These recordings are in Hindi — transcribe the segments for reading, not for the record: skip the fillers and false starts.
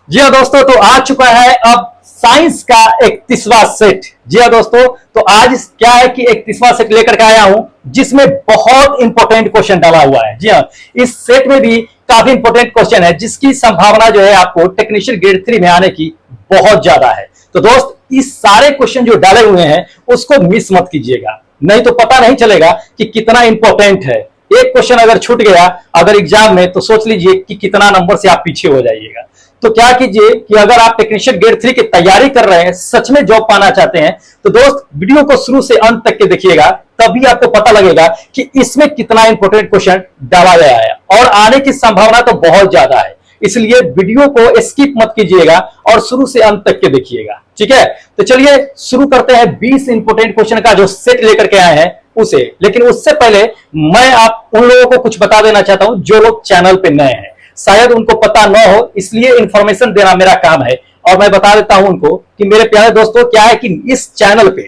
जी हाँ दोस्तों, तो आ चुका है अब साइंस का 31वां सेट। जी हाँ दोस्तों, तो आज क्या है कि 31वां सेट लेकर के आया हूं जिसमें बहुत इंपॉर्टेंट क्वेश्चन डाला हुआ है। जी हाँ, इस सेट में भी काफी इंपॉर्टेंट क्वेश्चन है जिसकी संभावना जो है आपको टेक्नीशियन ग्रेड 3 में आने की बहुत ज्यादा है। तो दोस्त, इस सारे क्वेश्चन जो डाले हुए हैं उसको मिस मत कीजिएगा, नहीं तो पता नहीं चलेगा कि कितना इंपॉर्टेंट है। एक क्वेश्चन अगर छूट गया अगर एग्जाम में, तो सोच लीजिए कि कितना नंबर से आप पीछे हो जाइएगा। तो क्या कीजिए कि अगर आप टेक्नीशियन ग्रेड 3 की तैयारी कर रहे हैं, सच में जॉब पाना चाहते हैं, तो दोस्त वीडियो को शुरू से अंत तक के देखिएगा, तभी आपको पता लगेगा कि इसमें कितना इंपॉर्टेंट क्वेश्चन डाला गया है और आने की संभावना तो बहुत ज्यादा है। इसलिए वीडियो को स्किप मत कीजिएगा और शुरू से अंत तक के देखिएगा। ठीक है, तो चलिए शुरू करते हैं 20 इंपॉर्टेंट क्वेश्चन का जो सेट लेकर के आए हैं उसे। लेकिन उससे पहले मैं आप उन लोगों को कुछ बता देना चाहता हूं जो लोग चैनल पे नए हैं, शायद उनको पता न हो, इसलिए इंफॉर्मेशन देना मेरा काम है। और मैं बता देता हूं उनको कि मेरे प्यारे दोस्तों, क्या है कि इस चैनल पे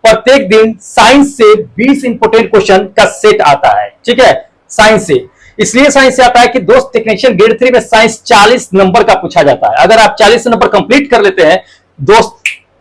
प्रत्येक दिन साइंस से 20 इंपॉर्टेंट क्वेश्चन का सेट आता है। ठीक है, साइंस से इसलिए साइंस से आता है कि दोस्त टेक्नीशियन ग्रेड 3 में साइंस 40 नंबर का पूछा जाता है। अगर आप 40 नंबर कंप्लीट कर लेते हैं दोस्त,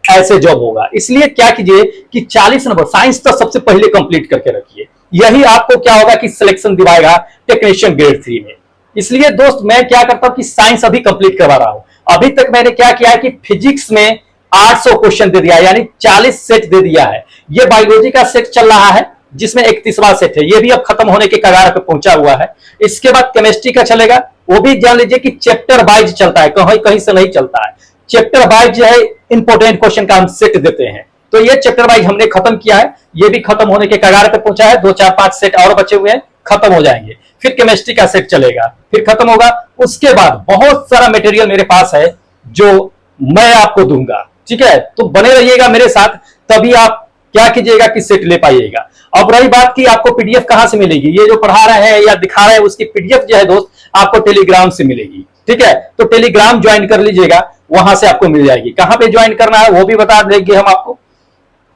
ऐसे जॉब होगा। इसलिए क्या कीजिए कि 40 नंबर साइंस तो सबसे पहले कंप्लीट करके रखिए, यही आपको क्या होगा कि सिलेक्शन दिलाएगा टेक्नीशियन ग्रेड 3 में। इसलिए दोस्त, मैं क्या करता हूं कि साइंस अभी कंप्लीट करवा रहा हूं। अभी तक मैंने क्या किया है कि फिजिक्स में 800 क्वेश्चन दे दिया, यानी 40 सेट दे दिया है। ये बायोलॉजी का सेट चल रहा है जिसमें 31वां सेट है, ये भी अब खत्म होने के कगार पे पहुंचा हुआ है। इसके बाद केमिस्ट्री का चलेगा, वो भी जान लीजिए कि चैप्टर वाइज चलता है, कहीं कहीं से नहीं चलता है। चैप्टर वाइज जो है इंपॉर्टेंट क्वेश्चन का हम सेट देते हैं, तो ये चैप्टर वाइज हमने खत्म किया है, ये भी खत्म होने के कगार पे पहुंचा है। 2 4 5 सेट और बचे हुए हैं, खत्म हो जाएंगे। फिर केमिस्ट्री का सेट चलेगा, फिर खत्म होगा। उसके बाद बहुत सारा मटेरियल मेरे पास है जो मैं आपको दूंगा। ठीक है, तो बने रहिएगा मेरे साथ, तभी आप क्या कीजिएगा कि सेट ले पाइएगा। अब रही बात की आपको पीडीएफ कहां से मिलेगी, ये जो पढ़ा रहे हैं या दिखा रहे हैं उसकी पीडीएफ जो है दोस्त आपको टेलीग्राम से मिलेगी। ठीक है, तो टेलीग्राम ज्वाइन कर लीजिएगा, वहां से आपको मिल जाएगी। कहां पे ज्वाइन करना है वो भी बता देंगे हम आपको।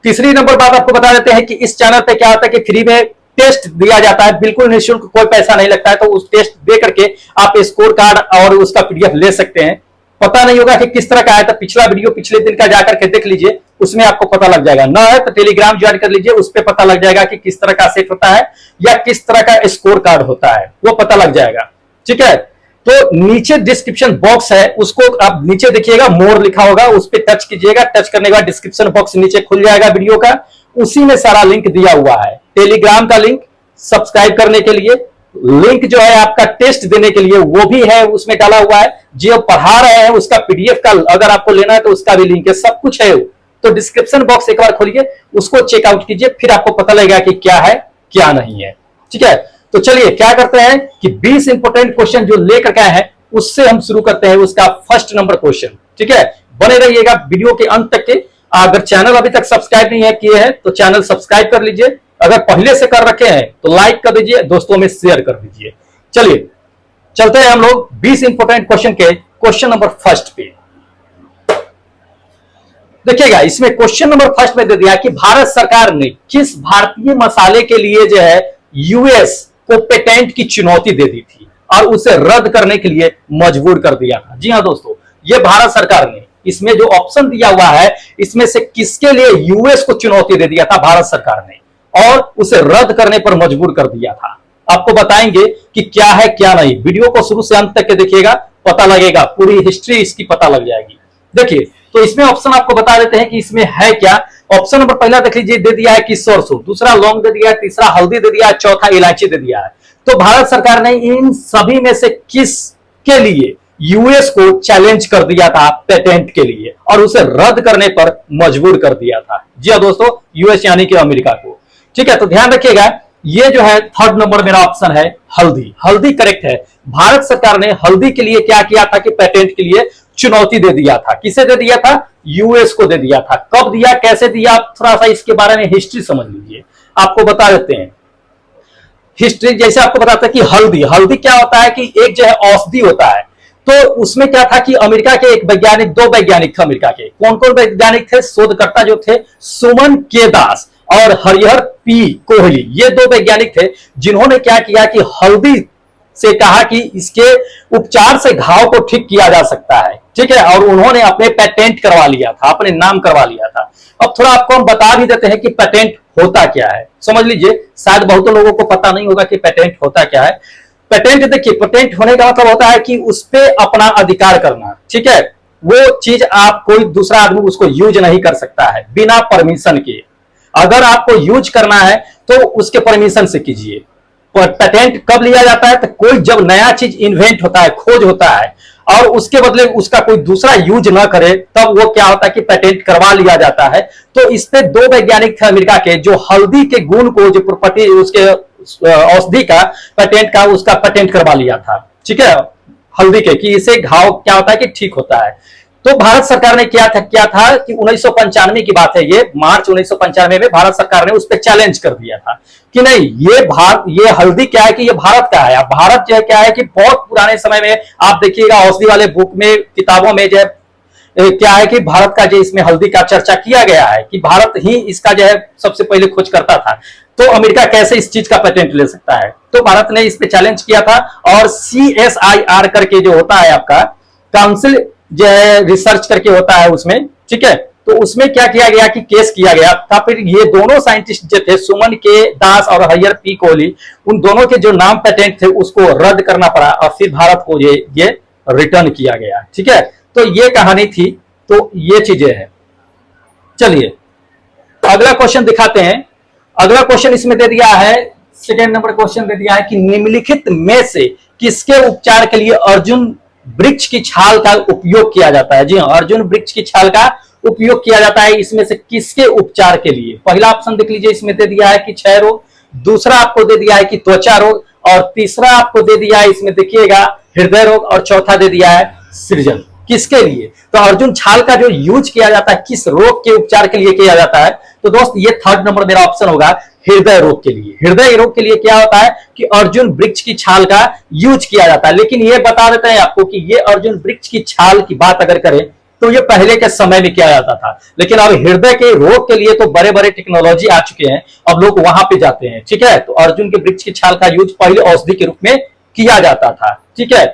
तीसरी नंबर बात आपको बता देते हैं कि इस चैनल पे क्या होता है कि फ्री में टेस्ट दिया जाता है, बिल्कुल निःशुल्क, कोई पैसा नहीं लगता है। तो उस टेस्ट दे करके आप स्कोर कार्ड और उसका पीडीएफ ले सकते हैं। पता नहीं होगा कि किस तरह का है तो पिछला वीडियो पिछले दिन का जाकर के देख लीजिए, उसमें आपको पता लग जाएगा। ना है तो टेलीग्राम ज्वाइन कर लीजिए, उस पर पता लग जाएगा कि किस तरह का सेट होता है या किस तरह का स्कोर कार्ड होता है, वो पता लग जाएगा। ठीक है, तो नीचे डिस्क्रिप्शन बॉक्स है, उसको आप नीचे देखिएगा, मोर लिखा होगा, उस पर टच कीजिएगा। टच करने के बाद डिस्क्रिप्शन बॉक्स नीचे खुल जाएगा वीडियो का, उसी में सारा लिंक दिया हुआ है। टेलीग्राम का लिंक सब्सक्राइब करने के लिए, लिंक जो है आपका टेस्ट देने के लिए वो भी है, उसमें डाला हुआ है। जो पढ़ा रहे हैं उसका पीडीएफ का अगर आपको लेना है तो उसका भी लिंक है, सब कुछ है। तो डिस्क्रिप्शन बॉक्स एक बार खोलिए, उसको चेकआउट कीजिए, फिर आपको पता लगेगा कि क्या है क्या नहीं है। ठीक है, तो चलिए क्या करते हैं कि 20 इंपॉर्टेंट क्वेश्चन जो लेकर के आए हैं उससे हम शुरू करते हैं। उसका फर्स्ट नंबर क्वेश्चन, ठीक है, बने रहिएगा वीडियो के अंत तक के। अगर चैनल अभी तक सब्सक्राइब नहीं है किए हैं तो चैनल सब्सक्राइब कर लीजिए, अगर पहले से कर रखे हैं तो लाइक कर दीजिए, दोस्तों में शेयर कर दीजिए। चलिए चलते हैं हम लोग 20 इंपॉर्टेंट क्वेश्चन के क्वेश्चन नंबर फर्स्ट पे। देखिएगा, इसमें क्वेश्चन नंबर फर्स्ट में दे दिया कि भारत सरकार ने किस भारतीय मसाले के लिए जो है यूएस को पेटेंट की चुनौती दे दी थी और उसे रद्द करने के लिए मजबूर कर दिया था। जी हां दोस्तों, यह भारत सरकार ने, इसमें जो ऑप्शन दिया हुआ है इसमें से किसके लिए यूएस को चुनौती दे दिया था भारत सरकार ने और उसे रद्द करने पर मजबूर कर दिया था। आपको बताएंगे कि क्या है क्या नहीं, वीडियो को शुरू से अंत तक के देखिएगा, पता लगेगा, पूरी हिस्ट्री इसकी पता लग जाएगी। देखिए, तो इसमें ऑप्शन आपको बता देते हैं कि इसमें है क्या। ऑप्शन नंबर पहला देख लीजिए, दे दिया है कि सरसों, दूसरा लौंग दे दिया है, तीसरा हल्दी दे दिया है, चौथा इलायची दे दिया है। तो भारत सरकार ने इन सभी में से किस के लिए यूएस को चैलेंज कर दिया था पेटेंट के लिए और उसे रद्द करने पर मजबूर कर दिया था। जी हाँ दोस्तों, यूएस यानी कि अमेरिका को। ठीक है, तो ध्यान रखिएगा, ये जो है थर्ड नंबर मेरा ऑप्शन है हल्दी। हल्दी करेक्ट है। भारत सरकार ने हल्दी के लिए क्या किया था कि पेटेंट के लिए चुनौती दे दिया था। किसे दे दिया था? यूएस को दे दिया था। कब दिया, कैसे दिया, थोड़ा सा इसके बारे में हिस्ट्री समझ लीजिए, आपको बता देते हैं। हिस्ट्री जैसे आपको बताता है कि हल्दी, हल्दी क्या होता है कि एक जो है औषधि होता है। तो उसमें क्या था कि अमेरिका के एक वैज्ञानिक, दो वैज्ञानिक थे अमेरिका के। कौन कौन वैज्ञानिक थे? शोधकर्ता जो थे सुमन के दास और हरिहर पी कोहली, ये दो वैज्ञानिक थे जिन्होंने क्या किया कि हल्दी से कहा कि इसके उपचार से घाव को ठीक किया जा सकता है, ठीक है, और उन्होंने अपने पेटेंट करवा लिया था, अपने नाम करवा लिया था। अब थोड़ा आपको हम बता भी देते हैं कि पेटेंट होता क्या है, समझ लीजिए, शायद बहुत लोगों को पता नहीं होगा कि पेटेंट होता क्या है। पेटेंट देखिए, पेटेंट होने का मतलब होता है कि उस पे अपना अधिकार करना, ठीक है, वो चीज आप कोई दूसरा आदमी उसको यूज नहीं कर सकता है बिना परमिशन के। अगर आपको यूज करना है तो उसके परमिशन से कीजिए। पेटेंट कब लिया जाता है? तो कोई जब नया चीज इन्वेंट होता है, खोज होता है, और उसके बदले उसका कोई दूसरा यूज ना करे, तब वो क्या होता है कि पेटेंट करवा लिया जाता है। तो इस पे दो वैज्ञानिक थे अमेरिका के, जो हल्दी के गुण को, जो प्रॉपर्टी उसके औषधि का पेटेंट का, उसका पेटेंट करवा लिया था, ठीक है, हल्दी के, कि इसे घाव क्या होता है कि ठीक होता है। तो भारत सरकार ने क्या था कि 1995 की बात है, ये मार्च 1995 में भारत सरकार ने उस पर चैलेंज कर दिया था कि नहीं, ये हल्दी क्या है कि ये भारत का है। अब भारत जो है क्या है कि बहुत पुराने समय में आप देखिएगा औषधि वाले बुक में, किताबों में जो है क्या है कि भारत का जो इसमें हल्दी का चर्चा किया गया है कि भारत ही इसका जो है सबसे पहले खोज करता था। तो अमेरिका कैसे इस चीज का पेटेंट ले सकता है? तो भारत ने इस पे चैलेंज किया था, और CSIR करके जो होता है आपका काउंसिल जो है रिसर्च करके होता है उसमें, ठीक है, तो उसमें क्या किया गया कि केस किया गया था। फिर ये दोनों साइंटिस्ट जो थे, सुमन के दास और हरियर पी कोहली, उन दोनों के जो नाम पेटेंट थे उसको रद्द करना पड़ा, और फिर भारत को ये रिटर्न किया गया, ठीक है। तो ये कहानी थी, तो ये चीजें हैं। चलिए अगला क्वेश्चन दिखाते हैं। अगला क्वेश्चन इसमें दे दिया है, सेकेंड नंबर क्वेश्चन दे दिया है कि निम्नलिखित में से किसके उपचार के लिए अर्जुन वृक्ष की छाल का उपयोग किया जाता है? जी हाँ, अर्जुन वृक्ष की छाल का उपयोग किया जाता है। इसमें से किसके उपचार के लिए? पहला ऑप्शन देख लीजिए, इसमें दे दिया है कि क्षय रोग, दूसरा आपको दे दिया है कि त्वचा रोग, और तीसरा आपको दे दिया है इसमें देखिएगा हृदय रोग, और चौथा दे दिया है सृजन। किसके लिए? तो अर्जुन छाल का जो यूज किया जाता है किस रोग के उपचार के लिए किया जाता है? तो दोस्त ये थर्ड नंबर मेरा ऑप्शन होगा, हृदय रोग के लिए। हृदय रोग के लिए क्या होता है कि अर्जुन वृक्ष की छाल का यूज किया जाता है। लेकिन ये बता देते हैं आपको कि ये अर्जुन वृक्ष की छाल की बात अगर करें तो ये पहले के समय में किया जाता था, लेकिन अब हृदय के रोग के लिए तो बड़े बड़े टेक्नोलॉजी आ चुके हैं, अब लोग वहां पे जाते हैं, ठीक है। तो अर्जुन के वृक्ष की छाल का यूज पहले औषधि के रूप में किया जाता था, ठीक है,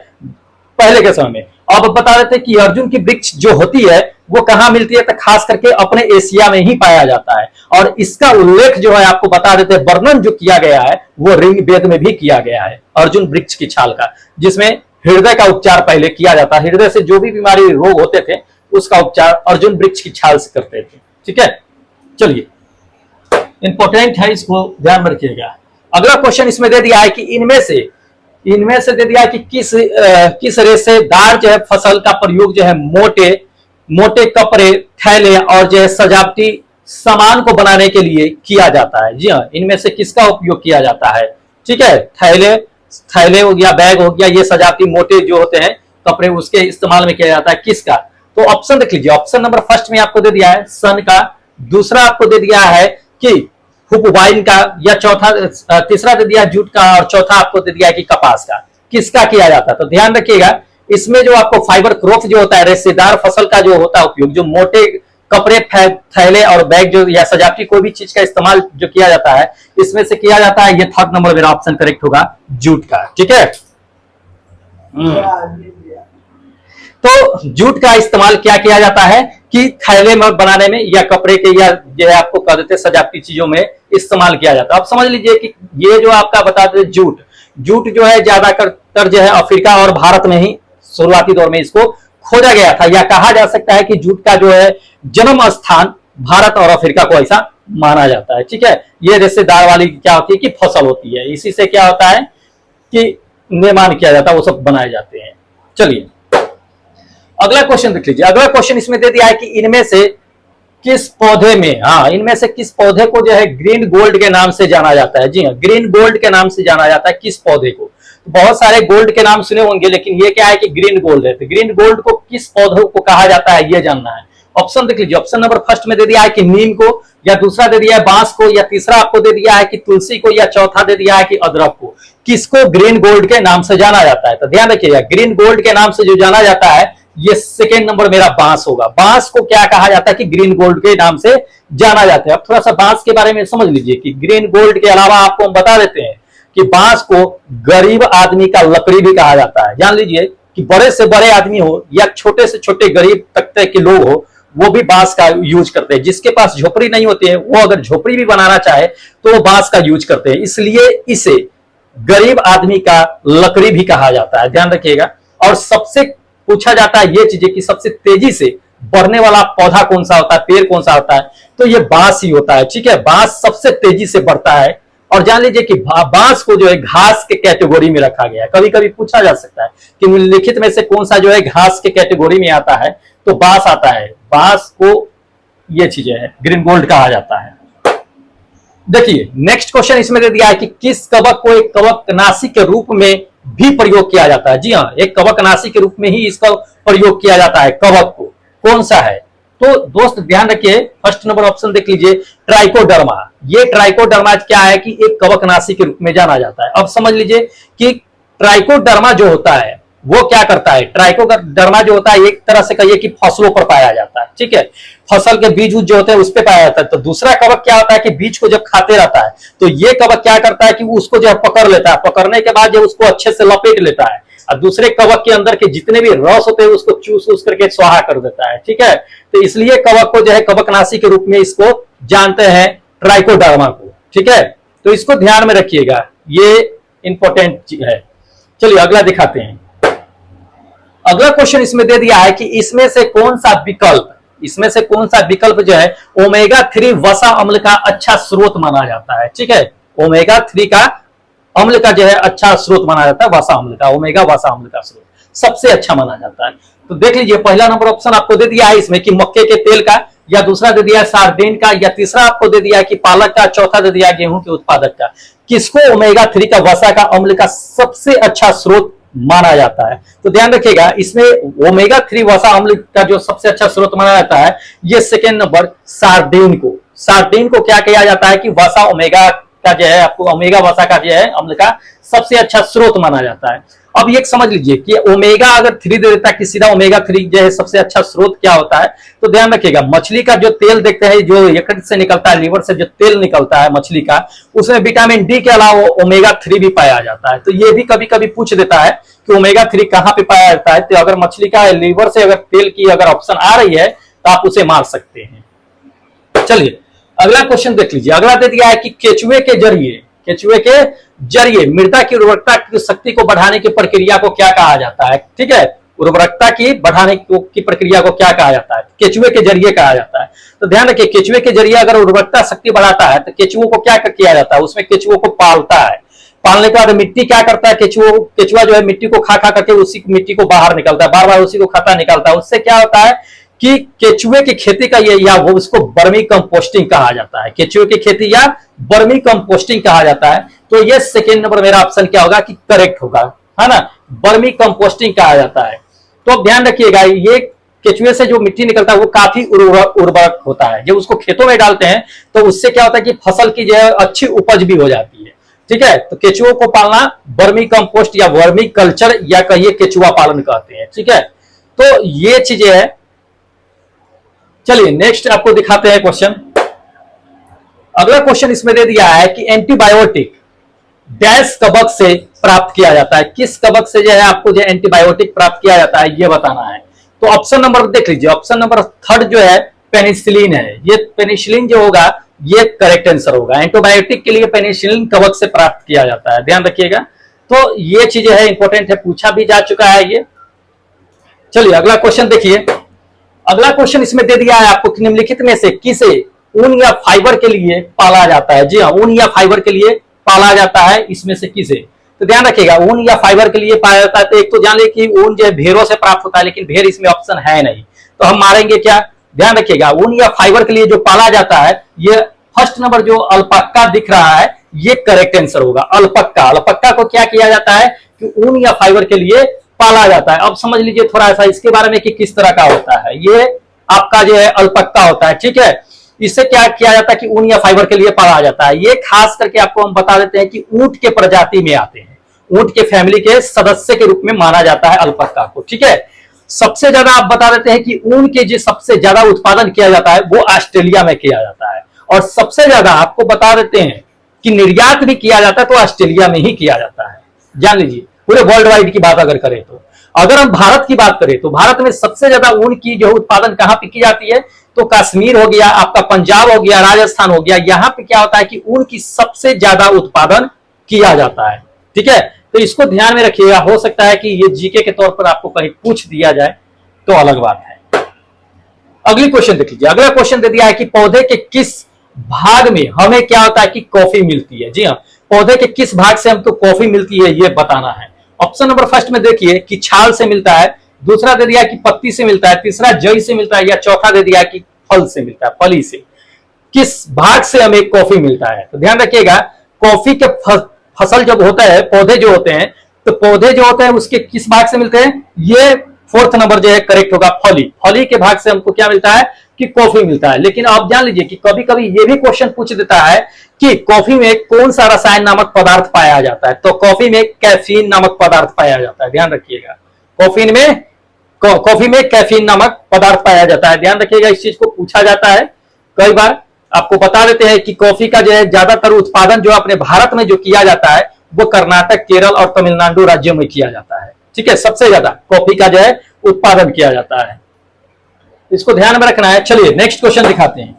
पहले के समय में। अब बता देते हैं कि अर्जुन की वृक्ष जो होती है वो कहां मिलती है, तो खास करके अपने एशिया में ही पाया जाता है, और इसका उल्लेख जो है आपको बता देते हैं, वर्णन जो किया गया है वो ऋग्वेद में भी किया गया है अर्जुन वृक्ष की छाल का, जिसमें हृदय का उपचार पहले किया जाता है। हृदय से जो भी बीमारी रोग होते थे उसका उपचार अर्जुन वृक्ष की छाल से करते थे, ठीक है। चलिए इंपॉर्टेंट है, इसको ध्यान में रखिएगा। अगला क्वेश्चन इसमें दे दिया है कि इनमें से दे दिया है कि किस रेशेदार जो है फसल का प्रयोग जो है मोटे कपड़े, थैले और जो है सजावटी सामान को बनाने के लिए किया जाता है? जी हाँ, इनमें से किसका उपयोग किया जाता है? ठीक है, थैले हो गया, बैग हो गया, ये सजावटी मोटे जो होते हैं कपड़े, उसके इस्तेमाल में किया जाता है। किसका? तो ऑप्शन देख लीजिए। ऑप्शन नंबर फर्स्ट में आपको दे दिया है सन का, दूसरा आपको दे दिया है कि हुपवाइन का, या तीसरा दे दिया जूट का, और चौथा आपको दे दिया है कि कपास का। किसका किया जाता है? तो ध्यान रखिएगा, इसमें जो आपको फाइबर क्रॉप जो होता है, रेशेदार फसल का जो होता है उपयोग, जो मोटे कपड़े, थैले और बैग जो या सजावटी कोई भी चीज का इस्तेमाल जो किया जाता है, इसमें से किया जाता है, ये थर्ड नंबर मेरा ऑप्शन करेक्ट होगा, जूट का, ठीक है। तो जूट का इस्तेमाल क्या किया जाता है कि थैले में बनाने में, या कपड़े के, या जो है आपको कह देते सजावटी चीजों में इस्तेमाल किया जाता है। अब समझ लीजिए कि ये जो आपका बता देते जूट जो है ज्यादातर जो है अफ्रीका और भारत में ही शुरुआती दौर में इसको खोजा गया था, या कहा जा सकता है कि जूट का जो है जन्म स्थान भारत और अफ्रीका को ऐसा माना जाता है, ठीक है। ये रेशेदार वाली क्या होती है कि फसल होती है, इसी से क्या होता है कि निर्माण किया जाता है, वो सब बनाए जाते हैं। चलिए अगला क्वेश्चन देख लीजिए। अगला क्वेश्चन इसमें दे दिया है कि इनमें से किस पौधे में, इनमें से किस पौधे को जो है ग्रीन गोल्ड के नाम से जाना जाता है? जी हाँ, ग्रीन गोल्ड के नाम से जाना जाता है। किस पौधे को? तो बहुत सारे गोल्ड के नाम सुने होंगे, लेकिन ये क्या है कि ग्रीन गोल्ड है। तो ग्रीन गोल्ड को किस पौधे को कहा जाता है, ये जानना है। ऑप्शन देख लीजिए। ऑप्शन नंबर फर्स्ट में दे दिया है कि नीम को, या दूसरा दे दिया है बांस को, या तीसरा आपको दे दिया है कि तुलसी को, या चौथा दे दिया है कि अदरक को। किसको ग्रीन गोल्ड के नाम से जाना जाता है? तो ध्यान रखिएगा, ग्रीन गोल्ड के नाम से जो जाना जाता है, ये सेकेंड नंबर मेरा बांस होगा। बांस को क्या कहा जाता है कि ग्रीन गोल्ड के नाम से जाना जाता है। अब थोड़ा सा बांस के बारे में समझ लीजिए कि ग्रीन गोल्ड के अलावा आपको हम बता देते हैं, कि बांस को गरीब आदमी का लकड़ी भी कहा जाता है। जान लीजिए कि बड़े से बड़े आदमी हो या छोटे से छोटे गरीब तबके के लोग हो, वो भी बांस का यूज करते हैं। जिसके पास झोपड़ी नहीं होती है, वो अगर झोपड़ी भी बनाना चाहे तो वो बांस का यूज करते हैं। इसलिए इसे गरीब आदमी का लकड़ी भी कहा जाता है, ध्यान रखिएगा। और सबसे पूछा जाता है ये चीजें कि सबसे तेजी से बढ़ने वाला पौधा कौन सा होता है, पेड़ कौन सा होता है, तो ये बांस ही होता है। ठीक है, बांस सबसे तेजी से बढ़ता है। और जान लीजिए कि बांस को जो है घास के कैटेगरी में रखा गया है। कभी कभी पूछा जा सकता है कि निम्नलिखित में से कौन सा जो है घास के कैटेगरी में आता है, तो बांस आता है। बांस को ये चीजें है ग्रीन गोल्ड कहा जाता है। देखिए नेक्स्ट क्वेश्चन इसमें दे दिया है कि किस कवक को एक कवकनाशी के रूप में भी प्रयोग किया जाता है। जी हाँ, एक कवकनाशी के रूप में ही इसका प्रयोग किया जाता है। कवक को कौन सा है, तो दोस्त ध्यान रखिए, फर्स्ट नंबर ऑप्शन देख लीजिए, ट्राइकोडर्मा। ये ट्राइकोडर्मा क्या है कि एक कवकनाशी के रूप में जाना जाता है। अब समझ लीजिए कि ट्राइकोडर्मा जो होता है वो क्या करता है। ट्राइकोडर्मा जो होता है एक तरह से कहिए कि फसलों पर पाया जाता है। ठीक है, फसल के बीज जो होते हैं उस पर पाया जाता है। तो दूसरा कवक क्या होता है कि बीज को जब खाते रहता है, तो ये कवक क्या करता है कि उसको जो पकड़ लेता है, पकड़ने के बाद जो उसको अच्छे से लपेट लेता है और दूसरे कवक के अंदर के जितने भी रस होते हैं उसको चूस करके स्वाहा कर देता है। ठीक है, तो इसलिए कवक को जो है कवकनाशी के रूप में इसको जानते हैं, ट्राइकोडर्मा को। ठीक है, तो इसको ध्यान में रखिएगा, ये इंपॉर्टेंट है। चलिए अगला दिखाते हैं। अगला क्वेश्चन इसमें दे दिया है कि इसमें से कौन सा विकल्प जो है ओमेगा 3 वसा अम्ल का अच्छा स्रोत माना जाता है। ठीक है, ओमेगा 3 का अम्ल का जो है अच्छा स्रोत माना जाता है, वसा अम्ल का, ओमेगा वसा अम्ल का स्रोत सबसे अच्छा माना जाता है। तो देख लीजिए पहला नंबर ऑप्शन आपको दे दिया है इसमें कि मक्के के तेल का, या दूसरा दे दिया है सार्डिन का, या तीसरा आपको दे दिया है कि पालक का, चौथा दे दिया गेहूं के उत्पादक का। किसको ओमेगा 3 का वसा का अम्ल का सबसे अच्छा स्रोत माना जाता है, तो ध्यान रखिएगा इसमें ओमेगा 3 वसा अम्ल का जो सबसे अच्छा स्रोत माना जाता है, ये सेकेंड नंबर सार्डिन को क्या किया जाता है कि वसा ओमेगा का जो है, आपको ओमेगा वसा का जो है अम्ल का सबसे अच्छा स्रोत माना जाता है। अब ये समझ लीजिए कि ओमेगा अगर 3 दे देता है कि सीधा ओमेगा 3 जो है सबसे अच्छा स्रोत क्या होता है, तो ध्यान रखिएगा मछली का जो तेल देखते हैं, जो यकृत से निकलता है, लीवर से जो तेल निकलता है मछली का, उसमें विटामिन डी के अलावा ओमेगा 3 भी पाया जाता है। तो ये भी कभी कभी पूछ देता है कि ओमेगा 3 कहां पे पाया जाता है, तो अगर मछली का लीवर से अगर तेल की अगर ऑप्शन आ रही है तो आप उसे मार सकते हैं। चलिए अगला क्वेश्चन देख लीजिए। अगला दे दिया है कि केचुए के जरिए मृदा की उर्वरकता की शक्ति को बढ़ाने की प्रक्रिया को क्या कहा जाता है। ठीक है, उर्वरकता की बढ़ाने की प्रक्रिया को क्या कहा जाता है, केचुए के जरिए कहा जाता है। तो ध्यान रखिए केचुए के जरिए अगर उर्वरकता शक्ति बढ़ाता है तो केचुओं को क्या किया जाता है, उसमें केचुओं को पालता है। पालने के बाद मिट्टी क्या करता है, केचुआ जो है मिट्टी को खा करके उसी मिट्टी को बाहर निकलता है, बार बार उसी को खाता निकलता है। उससे क्या होता है कि केचुए की खेती का ये, या वो उसको वर्मी कंपोस्टिंग कहा जाता है, केचुए की खेती या वर्मी कंपोस्टिंग कहा जाता है। तो ये सेकेंड नंबर मेरा ऑप्शन क्या होगा कि करेक्ट होगा, है ना, वर्मी कंपोस्टिंग कहा जाता है। तो अब ध्यान रखिएगा ये केचुए से जो मिट्टी निकलता है वो काफी उर्वरक होता है। जब उसको खेतों में डालते हैं तो उससे क्या होता है कि फसल की जो है अच्छी उपज भी हो जाती है। ठीक है, तो केचुओं को पालना वर्मी कंपोस्ट या वर्मी कल्चर या कहिए केचुआ पालन कहते हैं। ठीक है, तो ये चीजें है। चलिए नेक्स्ट आपको दिखाते हैं क्वेश्चन। अगला क्वेश्चन इसमें दे दिया है कि एंटीबायोटिक डैश कवक से प्राप्त किया जाता है। किस कवक से जो है आपको जो एंटीबायोटिक प्राप्त किया जाता है ये बताना है। तो ऑप्शन नंबर देख लीजिए, ऑप्शन नंबर 3 जो है पेनिसिलिन है। ये पेनिसिलिन जो होगा ये करेक्ट आंसर होगा। एंटीबायोटिक के लिए पेनिसिलिन कवक से प्राप्त किया जाता है, ध्यान रखिएगा। तो ये चीजें है इंपॉर्टेंट है, पूछा भी जा चुका है ये। चलिए अगला क्वेश्चन देखिए। अगला क्वेश्चन इसमें दे दिया है आपको कि निम्नलिखित में से किसे ऊन या फाइबर के लिए पाला जाता है। जी हाँ, ऊन या फाइबर के लिए पाला जाता है, इसमें से किसे। तो ध्यान रखिएगा ऊन या फाइबर के लिए पाया जाता है। तो एक तो जान ले कि ऊन जो है भेड़ों से प्राप्त होता है, लेकिन भेड़ इसमें ऑप्शन है नहीं, तो हम मारेंगे क्या। ध्यान रखिएगा ऊन या फाइबर के लिए जो पाला जाता है, ये फर्स्ट नंबर जो अल्पाका दिख रहा है ये करेक्ट आंसर होगा। अल्पाका को क्या किया जाता है कि ऊन या फाइबर के लिए पाला जाता है। अब समझ लीजिए थोड़ा सा इसके बारे में कि किस तरह का होता है। ये आपका जो है अल्पाका होता है। ठीक है, इससे क्या किया जाता है कि ऊन या फाइबर के लिए पाला जाता है। ये खास करके आपको हम बता देते हैं कि ऊंट के प्रजाति में आते हैं, ऊंट के फैमिली के सदस्य के रूप में माना जाता है अल्पाका को। ठीक है, सबसे ज्यादा आप बता देते हैं कि ऊन के जो सबसे ज्यादा उत्पादन किया जाता है वो ऑस्ट्रेलिया में किया जाता है। और सबसे ज्यादा आपको बता देते हैं कि निर्यात भी किया जाता है तो ऑस्ट्रेलिया में ही किया जाता है। जान लीजिए, पूरे वर्ल्ड वाइड की बात अगर करें तो। अगर हम भारत की बात करें तो भारत में सबसे ज्यादा ऊन की जो उत्पादन कहां पे की जाती है, तो कश्मीर हो गया, आपका पंजाब हो गया, राजस्थान हो गया, यहां पे क्या होता है कि ऊन की सबसे ज्यादा उत्पादन किया जाता है। ठीक है, तो इसको ध्यान में रखिएगा। हो सकता है कि ये जीके के तौर पर आपको कहीं पूछ दिया जाए तो अलग बात है। अगली क्वेश्चन देख लीजिए। अगला क्वेश्चन दे दिया है कि पौधे के किस भाग में हमें क्या होता है कि कॉफी मिलती है। जी हाँ, पौधे के किस भाग से हमको कॉफी मिलती है ये बताना है। ऑप्शन नंबर फर्स्ट में देखिए कि छाल से मिलता है, दूसरा दे दिया कि पत्ती से मिलता है, तीसरा जड़ से मिलता है, या चौथा दे दिया कि फल से मिलता है, फली से। किस भाग से हमें कॉफी मिलता है, तो ध्यान रखिएगा। कॉफी के फसल जब होता है, पौधे जो होते हैं, तो पौधे जो होते हैं उसके किस भाग से मिलते हैं, ये फोर्थ नंबर जो है करेक्ट होगा, फली। फली के भाग से हमको क्या मिलता है कि कॉफी मिलता है। लेकिन आप जान लीजिए कि कभी कभी ये भी क्वेश्चन पूछ देता है कि कॉफी में कौन सा रसायन नामक पदार्थ पाया जाता है, तो कॉफी में कैफीन नामक पदार्थ पाया जाता है। ध्यान रखिएगा, कॉफी में कैफीन नामक पदार्थ पाया जाता है। ध्यान रखिएगा, इस चीज को पूछा जाता है कई बार। आपको बता देते हैं कि कॉफी का जो है ज्यादातर उत्पादन जो अपने भारत में जो किया जाता है वो कर्नाटक, केरल और तमिलनाडु राज्यों में किया जाता है। ठीक है, सबसे ज्यादा कॉफी का जो है उत्पादन किया जाता है, इसको ध्यान में रखना है। चलिए नेक्स्ट क्वेश्चन दिखाते हैं।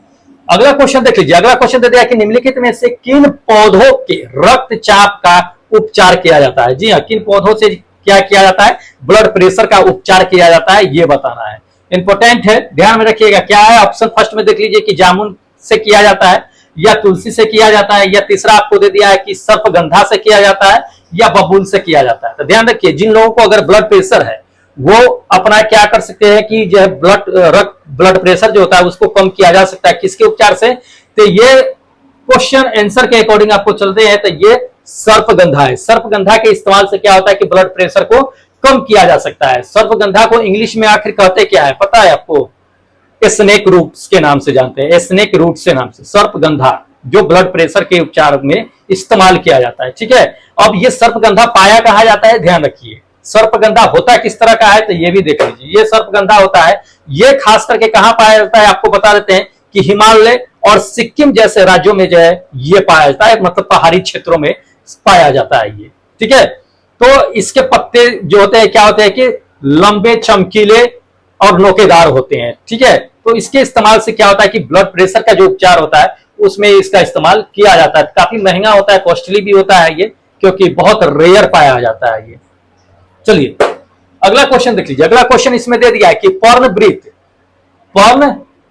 अगला क्वेश्चन देख लीजिए। अगला क्वेश्चन दे दिया कि निम्नलिखित में से किन पौधों के रक्तचाप का उपचार किया जाता है। जी हाँ, किन पौधों से क्या किया जाता है, ब्लड प्रेशर का उपचार किया जाता है, ये बताना है। इंपॉर्टेंट है, ध्यान में रखिएगा। क्या है ऑप्शन फर्स्ट में देख लीजिए कि जामुन से किया जाता है, या तुलसी से किया जाता है, या तीसरा आपको दे दिया है कि सर्पगंधा से किया जाता है, या बबूल से किया जाता है। तो ध्यान रखिए, जिन लोगों को अगर ब्लड प्रेशर है वो अपना क्या कर सकते हैं कि जो है ब्लड प्रेशर जो होता है उसको कम किया जा सकता है, किसके उपचार से, तो ये क्वेश्चन आंसर के अकॉर्डिंग आपको चलते हैं, तो ये सर्पगंधा है। सर्पगंधा के इस्तेमाल से क्या होता है कि ब्लड प्रेशर को कम किया जा सकता है। सर्पगंधा को इंग्लिश में आखिर कहते क्या है पता है आपको, स्नेक रूट्स के नाम से जानते हैं, स्नेक रूट्स के नाम से सर्पगंधा जो ब्लड प्रेशर के उपचार में इस्तेमाल किया जाता है। ठीक है, अब ये सर्पगंधा पाया कहा जाता है, ध्यान रखिए। सर्पगंधा होता किस तरह का है तो ये भी देख लीजिए। ये सर्पगंधा होता है, ये खास करके कहां पाया जाता है आपको बता देते हैं कि हिमालय और सिक्किम जैसे राज्यों में जो है ये पाया जाता है, मतलब पहाड़ी क्षेत्रों में पाया जाता है ये। ठीक है, तो इसके पत्ते जो होते हैं क्या होते हैं कि लंबे, चमकीले और नोकेदार होते हैं। ठीक है, तो इसके इस्तेमाल से क्या होता है कि ब्लड प्रेशर का जो उपचार होता है उसमें इसका इस्तेमाल किया जाता है। काफी महंगा होता है, कॉस्टली भी होता है ये, क्योंकि बहुत रेयर पाया जाता है ये। चलिए अगला क्वेश्चन देख लीजिए। अगला क्वेश्चन इसमें दे दिया है कि पर्ण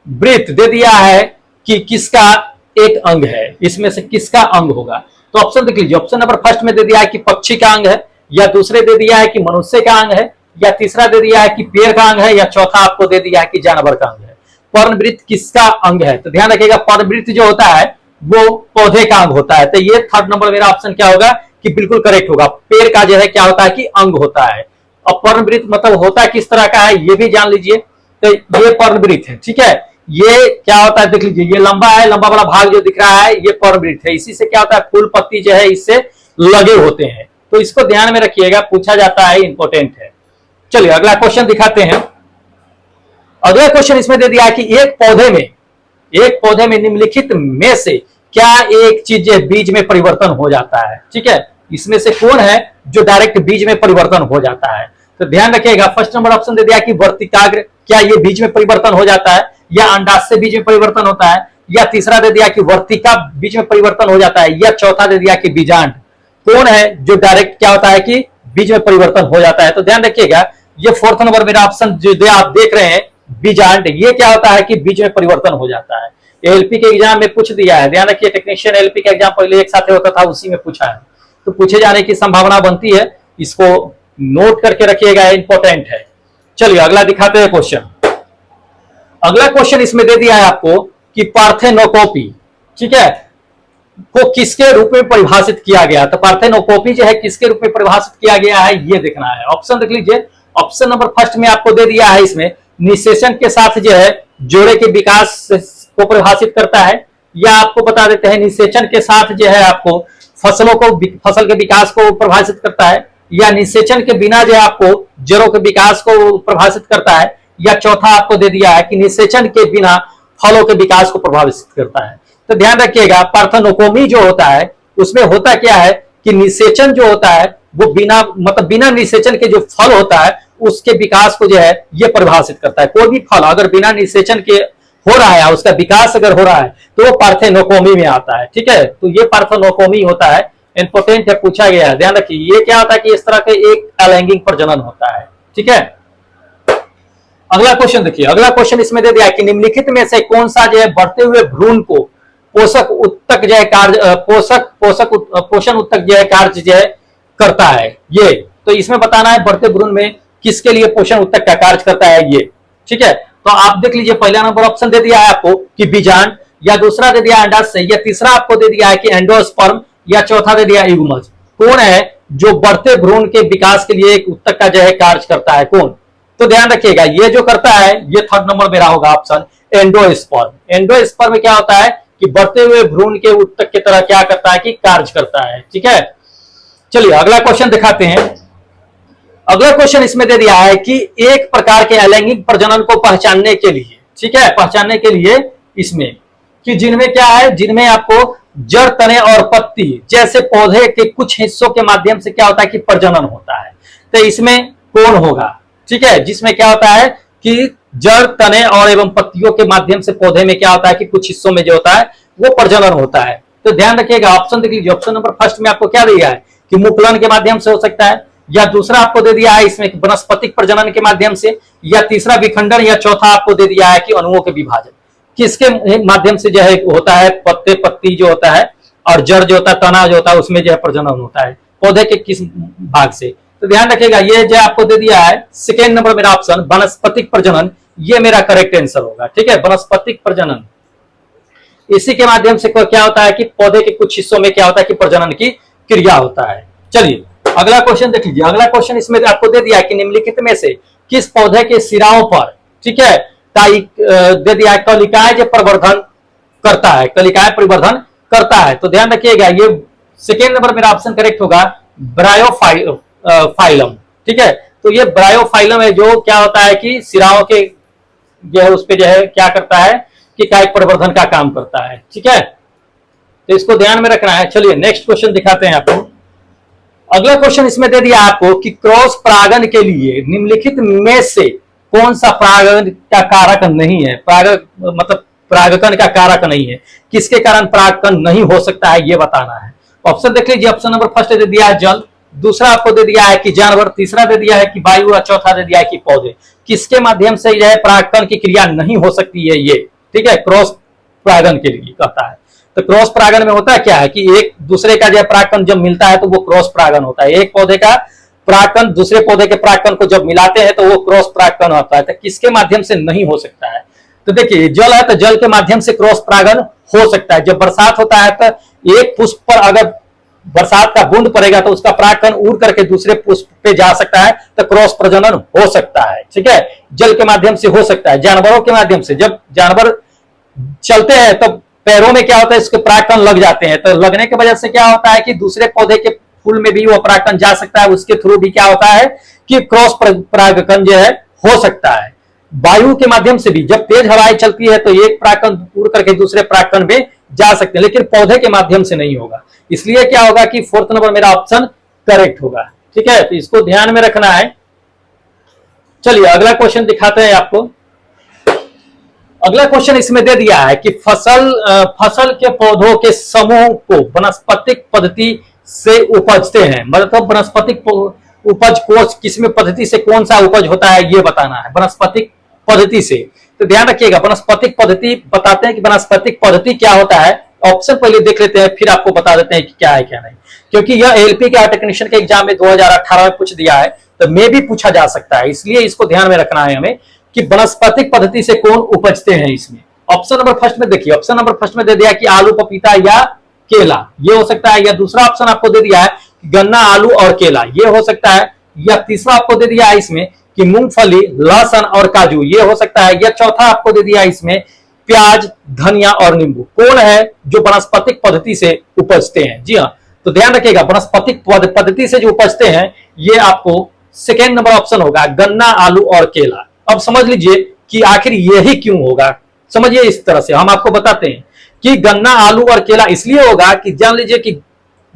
वृत्त दे दिया है कि किसका एक अंग है, इसमें से किसका अंग होगा। तो ऑप्शन देख लीजिए। ऑप्शन नंबर फर्स्ट में दे दिया है कि पक्षी का अंग है, या दूसरे दे दिया है कि मनुष्य का अंग है, या तीसरा दे दिया है कि पेड़ का अंग है, या चौथा आपको दे दिया है कि जानवर का अंग है। पर्णवृत्त किसका अंग है, तो ध्यान रखिएगा पर्णवृत्त जो होता है वो पौधे का अंग होता है। तो ये थर्ड नंबर मेरा ऑप्शन क्या होगा कि बिल्कुल करेक्ट होगा। पेड़ का जो है क्या होता है कि अंग होता है। अब पर्णवृत्त मतलब होता है किस तरह का है ये भी जान लीजिए। तो ये पर्णवृत्त है। ठीक है, ये क्या होता है देख लीजिए, ये लंबा है, लंबा वाला भाग जो दिख रहा है ये पर्णवृत्त है। इसी से क्या होता है फूल पत्ती जो है इससे लगे होते हैं, तो इसको ध्यान में रखिएगा, पूछा जाता है, इंपॉर्टेंट है। चलिए अगला क्वेश्चन दिखाते हैं। अगला क्वेश्चन इसमें दे दिया है कि एक पौधे में निम्नलिखित में से क्या एक चीज बीज में परिवर्तन हो जाता है। ठीक है, इसमें से कौन है जो डायरेक्ट बीज में परिवर्तन हो जाता है, तो ध्यान रखिएगा। फर्स्ट नंबर ऑप्शन दे दिया कि वर्तिकाग्र, क्या ये बीज में परिवर्तन हो जाता है, या अंडाशय बीज में परिवर्तन होता है, या तीसरा दे दिया कि वर्तिका बीज में परिवर्तन हो जाता है, या चौथा दे दिया कि बीजांड। कौन है जो डायरेक्ट क्या होता है कि बीज में परिवर्तन हो जाता है, तो ध्यान रखिएगा ये फोर्थ नंबर मेरा ऑप्शन जो आप देख रहे हैं बीजांड, ये क्या होता है कि बीज में परिवर्तन हो जाता है। एलपी के एग्जाम में पूछ दिया है, ध्यान रखिए। टेक्नीशियन एलपी का एग्जाम पहले एक साथ होता था, उसी में पूछा है, तो पूछे जाने की संभावना बनती है, इसको नोट करके रखिएगा, इंपॉर्टेंट है। चलिए अगला दिखाते हैं क्वेश्चन। अगला क्वेश्चन इसमें दे दिया है आपको कि पार्थेनोकोपी, ठीक है, को किसके रूप में परिभाषित किया गया। तो पार्थेनोकोपी जो है किसके रूप में परिभाषित किया गया है ये देखना है। ऑप्शन देख लीजिए। ऑप्शन नंबर फर्स्ट में आपको दे दिया है, इसमें निषेचन के साथ जो है जोड़े के विकास को परिभाषित करता है, या आपको बता देते हैं निषेचन के साथ जो है आपको फसल के विकास को परिभाषित करता है, या निषेचन के बिना जो है आपको जड़ों के विकास को परिभाषित करता है, या चौथा आपको दे दिया है कि निषेचन के बिना फलों के विकास को प्रभावित करता है। तो ध्यान रखिएगा पार्थेनोकोमी जो होता है उसमें होता क्या है कि निषेचन जो होता है वो बिना निषेचन के जो फल होता है उसके विकास को जो है ये परिभाषित करता है। कोई भी फल अगर बिना निषेचन के हो रहा है, उसका विकास अगर हो रहा है तो वो पार्थेनोकोमी में आता है। ठीक है, तो ये पार्थेनोकोमी होता है, इंपोर्टेंट है, पूछा गया है, ध्यान रखिए। ये क्या होता है कि इस तरह के एक अलैंगिक प्रजनन होता है। ठीक है, अगला क्वेश्चन देखिए। अगला क्वेश्चन इसमें दे दिया कि निम्नलिखित में से कौन सा जो है बढ़ते हुए भ्रूण को पोषक उत्तक जो है कार्य पोषण उत्तक जो है कार्य जो है करता है। ये तो इसमें बताना है बढ़ते भ्रूण में किसके लिए पोषण उत्तक का कार्य करता है ये। ठीक है, तो आप देख लीजिए, पहला नंबर ऑप्शन दे दिया है आपको कि बीजांड, या दूसरा दे दिया अंडाशय, या तीसरा आपको दे दिया है कि एंडोस्पर्म, या चौथा दे दिया युग्मज। कौन है जो बढ़ते भ्रूण के विकास के लिए एक उत्तक का जो है कार्य करता है, कौन? तो ध्यान रखिएगा, ये जो करता है ये थर्ड नंबर मेरा होगा ऑप्शन एंडोस्पर्म। एंडोस्पर्म में क्या होता है कि बढ़ते हुए भ्रूण के उत्तक की तरह क्या करता है कि कार्य करता है। ठीक है, चलिए अगला क्वेश्चन दिखाते हैं। अगला क्वेश्चन इसमें दे दिया है कि एक प्रकार के अलैंगिक प्रजनन को पहचानने के लिए, ठीक है, पहचानने के लिए इसमें कि जिनमें क्या है, जिनमें आपको जड़, तने और पत्ती जैसे पौधे के कुछ हिस्सों के माध्यम से क्या होता है कि प्रजनन होता है। तो इसमें कौन होगा? ठीक है, जिसमें क्या होता है कि जड़, तने और एवं पत्तियों के माध्यम से पौधे में क्या होता है कि कुछ हिस्सों में जो होता है वो प्रजनन होता है। तो ध्यान रखिएगा, ऑप्शन देख लीजिए। ऑप्शन नंबर फर्स्ट में आपको क्या दिया है कि मुकुलन के माध्यम से हो सकता है, या दूसरा आपको दे दिया है इसमें वनस्पतिक प्रजनन के माध्यम से, या तीसरा विखंडन, या चौथा आपको दे दिया है कि अणुओं के विभाजन। किसके माध्यम से जो है होता है? पत्ते, पत्ती जो होता है, और जड़ जो होता है, तना जो होता है, उसमें जो है प्रजनन होता है। पौधे के किस भाग से? तो ध्यान रखिएगा, ये जो आपको दे दिया है सेकेंड नंबर मेरा ऑप्शन वनस्पतिक प्रजनन, ये मेरा करेक्ट आंसर होगा। ठीक है, वनस्पतिक प्रजनन, इसी के माध्यम से क्या होता है कि पौधे के कुछ हिस्सों में क्या होता है कि प्रजनन की क्रिया होता है। चलिए अगला क्वेश्चन देख लीजिए। अगला क्वेश्चन इसमें आपको दे दिया है कि निम्नलिखित में से किस पौधे के सिराओं पर, ठीक है, दे दिया है कलिकाएं जो प्रवर्धन करता है, कलिकाएं परिवर्धन करता है। तो ध्यान रखिएगा, ये सेकेंड नंबर मेरा ऑप्शन करेक्ट होगा, ब्रायोफाइलम। ठीक है, तो ये ब्रायोफाइलम है जो क्या होता है कि सिराओं के जो है उस पे जो है क्या करता है कि कायिक परिवर्धन का काम करता है। ठीक है, तो इसको ध्यान में रखना है। चलिए नेक्स्ट क्वेश्चन दिखाते हैं आपको। अगला क्वेश्चन इसमें दे दिया आपको कि क्रॉस परागण के लिए निम्नलिखित में से कौन सा परागण का कारक नहीं है? मतलब परागकण का कारक नहीं है, किसके कारण परागकण नहीं हो सकता है ये बताना है। ऑप्शन देख लीजिए। ऑप्शन नंबर फर्स्ट दे दिया है जल, दूसरा आपको दे दिया है कि जानवर, तीसरा दे दिया है कि वायु, और चौथा दे दिया है कि पौधे। किसके माध्यम से यह परागकण की क्रिया नहीं हो सकती है ये? ठीक है, क्रॉस परागण के लिए कहता है। तो क्रॉस परागण में होता है क्या है कि एक दूसरे का जो परागकण जब मिलता है तो वो क्रॉस परागण होता है। एक पौधे का परागकण दूसरे पौधे के परागकण को जब मिलाते हैं तो वो क्रॉस परागकण होता है। तो किसके माध्यम से नहीं हो सकता है? तो देखिए, जल है तो जल के माध्यम से क्रॉस परागण हो सकता है। जब बरसात होता है तो एक पुष्प पर अगर बरसात का बूंद पड़ेगा तो उसका परागकण उड़ करके दूसरे पुष्प पे जा सकता है, तो क्रॉस प्रजनन हो सकता है। ठीक है, जल के माध्यम से हो सकता है। जानवरों के माध्यम से, जब जानवर चलते हैं तो पैरों में क्या होता है, इसके परागकण लग जाते हैं, तो लगने की वजह से क्या होता है कि दूसरे पौधे के फूल में भी वो परागकण जा सकता है, उसके थ्रू भी क्या होता है कि क्रॉस परागकण जो है हो सकता है। वायु के माध्यम से भी जब तेज हवाएं चलती है तो एक परागकण उड़ करके दूसरे परागकण में जा सकते हैं, लेकिन पौधे के माध्यम से नहीं होगा। इसलिए क्या होगा कि फोर्थ नंबर मेरा ऑप्शन करेक्ट होगा। ठीक है, तो इसको ध्यान में रखना है। चलिए अगला क्वेश्चन दिखाते हैं आपको। अगला क्वेश्चन इसमें दे दिया है कि फसल के पौधों के समूह को वनस्पतिक पद्धति से उपजते हैं, मतलब वनस्पतिक उपज कोष किसमें पद्धति से कौन सा उपज होता है ये बताना है, वनस्पतिक पद्धति से। तो ध्यान रखिएगा, वनस्पतिक पद्धति बताते हैं कि वनस्पतिक पद्धति क्या होता है। ऑप्शन पहले देख लेते हैं, फिर आपको बता देते हैं कि क्या है क्या नहीं, क्योंकि यह एलपी के टेक्नीशियन के एग्जाम में 2018 में पूछ दिया है, तो में भी पूछा जा सकता है, इसलिए इसको ध्यान में रखना है हमें कि वनस्पतिक पद्धति से कौन उपजते हैं इसमें। ऑप्शन नंबर फर्स्ट में देखिए, ऑप्शन नंबर फर्स्ट में दे दिया कि आलू, पपीता या केला, ये हो सकता है। या दूसरा ऑप्शन आपको दे दिया है गन्ना, आलू और केला, ये हो सकता है। या तीसरा आपको दे दिया है इसमें कि मूंगफली, लहसुन और काजू, ये हो सकता है। या चौथा आपको दे दिया है इसमें प्याज, धनिया और नींबू। कौन है जो वनस्पतिक पद्धति से उपजते हैं? जी हाँ, तो ध्यान रखिएगा, वनस्पतिक पद्धति से जो उपजते हैं ये आपको सेकेंड नंबर ऑप्शन होगा, गन्ना, आलू और केला। अब समझ लीजिए कि आखिर यही क्यों होगा। समझिए, इस तरह से हम आपको बताते हैं कि गन्ना, आलू और केला इसलिए होगा कि जान लीजिए कि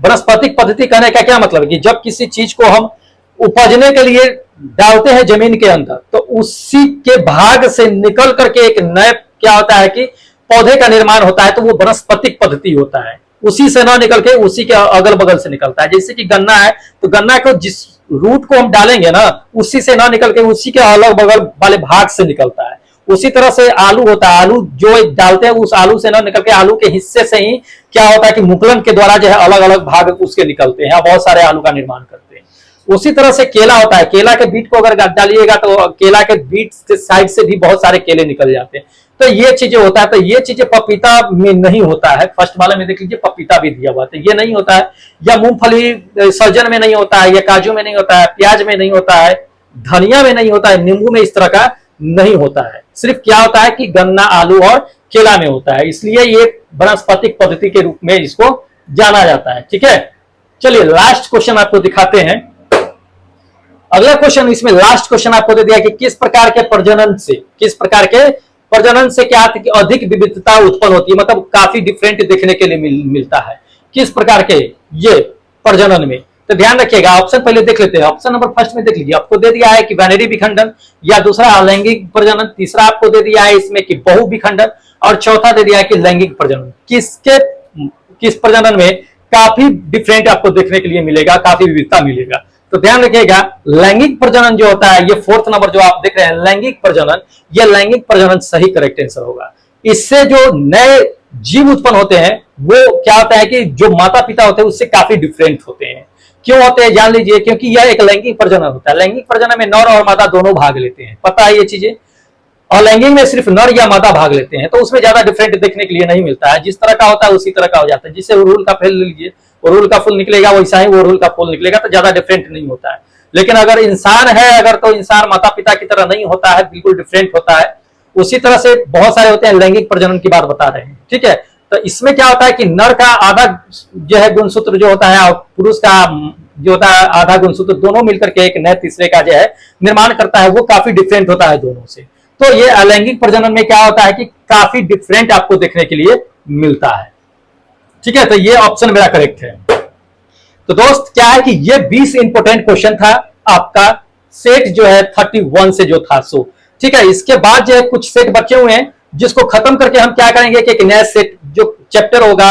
वनस्पतिक पद्धति कहने का क्या मतलब है कि जब किसी चीज को हम उपजने के लिए डालते हैं जमीन के अंदर, तो उसी के भाग से निकल करके एक नए क्या होता है कि पौधे का निर्माण होता है, तो वो वनस्पतिक पद्धति होता है। उसी से ना निकल के उसी के अगल बगल से निकलता है। जैसे कि गन्ना है, तो गन्ना को जिस रूट को हम डालेंगे ना, उसी से ना निकल के उसी के अलग बगल वाले भाग से निकलता है। उसी तरह से आलू होता है, आलू जो डालते हैं उस आलू से ना निकल के आलू के हिस्से से ही क्या होता है कि मुकुलन के द्वारा जो है अलग अलग भाग उसके निकलते हैं, बहुत सारे आलू का निर्माण करते हैं। उसी तरह से केला होता है, केला के बीट को अगर डालिएगा तो केला के बीट के साइड से भी बहुत सारे केले निकल जाते हैं। तो ये चीजें होता है, तो ये चीजें पपीता में नहीं होता है। फर्स्ट वाले में देख लीजिए पपीता भी दिया हुआ है, तो ये नहीं होता है। या मूंगफली सर्जन में नहीं होता है, या काजू में नहीं होता है, प्याज में नहीं होता है, धनिया में नहीं होता है, नींबू में इस तरह का नहीं होता है। सिर्फ क्या होता है कि गन्ना, आलू और केला में होता है। इसलिए ये वनस्पतिक पद्धति के रूप में इसको जाना जाता है। ठीक है, चलिए लास्ट क्वेश्चन आपको दिखाते हैं। अगला क्वेश्चन, इसमें लास्ट क्वेश्चन आपको दे दिया कि किस प्रकार के प्रजनन से क्या कि अधिक विविधता उत्पन्न होती है, मतलब काफी डिफरेंट देखने के लिए मिलता है। किस प्रकार के ये प्रजनन में, तो ध्यान रखिएगा। ऑप्शन पहले देख लेते हैं। ऑप्शन नंबर फर्स्ट में देख लीजिए, आपको दे दिया है कि वैनरी विखंडन, या दूसरा अलैंगिक प्रजनन, तीसरा आपको दे दिया है इसमें कि बहु विखंडन, और चौथा दे दिया है कि लैंगिक प्रजनन। किस प्रजनन में काफी डिफरेंट आपको देखने के लिए मिलेगा, काफी विविधता मिलेगा। तो ध्यान रखिएगा, लैंगिक प्रजनन जो होता है, ये फोर्थ नंबर जो आप देख रहे हैं लैंगिक प्रजनन, ये लैंगिक प्रजनन सही करेक्ट आंसर होगा। इससे जो नए जीव उत्पन्न होते हैं वो क्या होता है कि जो माता पिता होते हैं उससे काफी डिफरेंट होते हैं। क्यों होते हैं जान लीजिए, क्योंकि यह एक लैंगिक प्रजनन होता है। लैंगिक प्रजनन में नर और मादा दोनों भाग लेते हैं, पता है ये चीजें। और लैंगिक में सिर्फ नर या मादा भाग लेते हैं, तो उसमें ज्यादा डिफरेंट देखने के लिए नहीं मिलता है। जिस तरह का होता है उसी तरह का हो जाता है। जिससे उड़हुल का फूल लीजिए, उड़हुल का फूल निकलेगा वैसा ही उड़हुल का फूल निकलेगा, तो ज्यादा डिफरेंट नहीं होता है। लेकिन अगर इंसान है, अगर तो इंसान माता पिता की तरह नहीं होता है, बिल्कुल डिफरेंट होता है। उसी तरह से बहुत सारे होते हैं, लैंगिक प्रजनन की बात बता रहे हैं। ठीक है, तो इसमें क्या होता है कि नर का आधा जो है गुणसूत्र जो होता है, और पुरुष का जो होता है आधा गुणसूत्र, दोनों मिलकर के एक नए तीसरे का जो है निर्माण करता है। वो काफी डिफरेंट होता है दोनों से। तो ये अलैंगिक प्रजनन में क्या होता है कि काफी डिफरेंट आपको देखने के लिए मिलता है। ठीक है, तो ये ऑप्शन मेरा करेक्ट है। तो दोस्त क्या है कि ये 20 इंपोर्टेंट क्वेश्चन था आपका, सेट जो है 31 से जो था सो। ठीक है, इसके बाद जो है कुछ सेट बचे हुए हैं, जिसको खत्म करके हम क्या करेंगे कि एक नया सेट जो चैप्टर होगा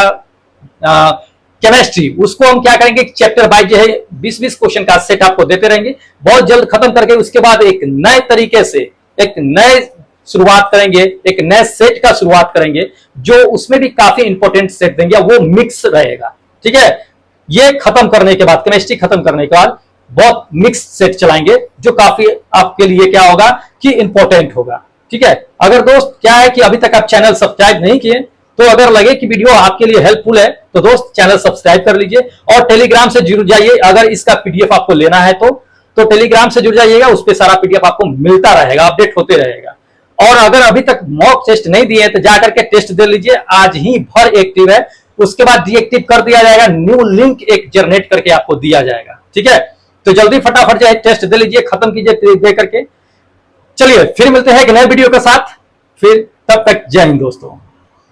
केमिस्ट्री, उसको हम क्या करेंगे, चैप्टर बाय जो है 20-20 क्वेश्चन का सेट आपको देते रहेंगे। बहुत जल्द खत्म करके उसके बाद एक नए तरीके से एक नए शुरुआत करेंगे, एक नए सेट का शुरुआत करेंगे, जो उसमें भी काफी इंपॉर्टेंट सेट देंगे, वो मिक्स रहेगा। ठीक है, ये खत्म करने के बाद, केमिस्ट्री खत्म करने के बाद बहुत मिक्स सेट चलाएंगे, जो काफी आपके लिए क्या होगा कि इंपॉर्टेंट होगा। ठीक है, अगर दोस्त क्या है कि अभी तक आप चैनल सब्सक्राइब नहीं किए, तो अगर लगे कि वीडियो आपके लिए हेल्पफुल है तो दोस्त चैनल सब्सक्राइब कर लीजिए, और टेलीग्राम से जुड़ जाइए। अगर इसका पीडीएफ आपको लेना है तो टेलीग्राम से जुड़ जाइएगा, उस पर सारा पीडीएफ आपको मिलता रहेगा, अपडेट होते रहेगा। और अगर अभी तक मॉक टेस्ट नहीं दिए तो जाकर के टेस्ट दे लीजिए, आज ही भर एक्टिव है, उसके बाद डीएक्टिव कर दिया जाएगा, न्यू लिंक एक जनरेट करके आपको दिया जाएगा। ठीक है, तो जल्दी फटाफट जो है टेस्ट दे लीजिए, खत्म कीजिए दे करके। चलिए फिर मिलते हैं एक नए वीडियो के साथ, फिर तब तक जय हिंद दोस्तों।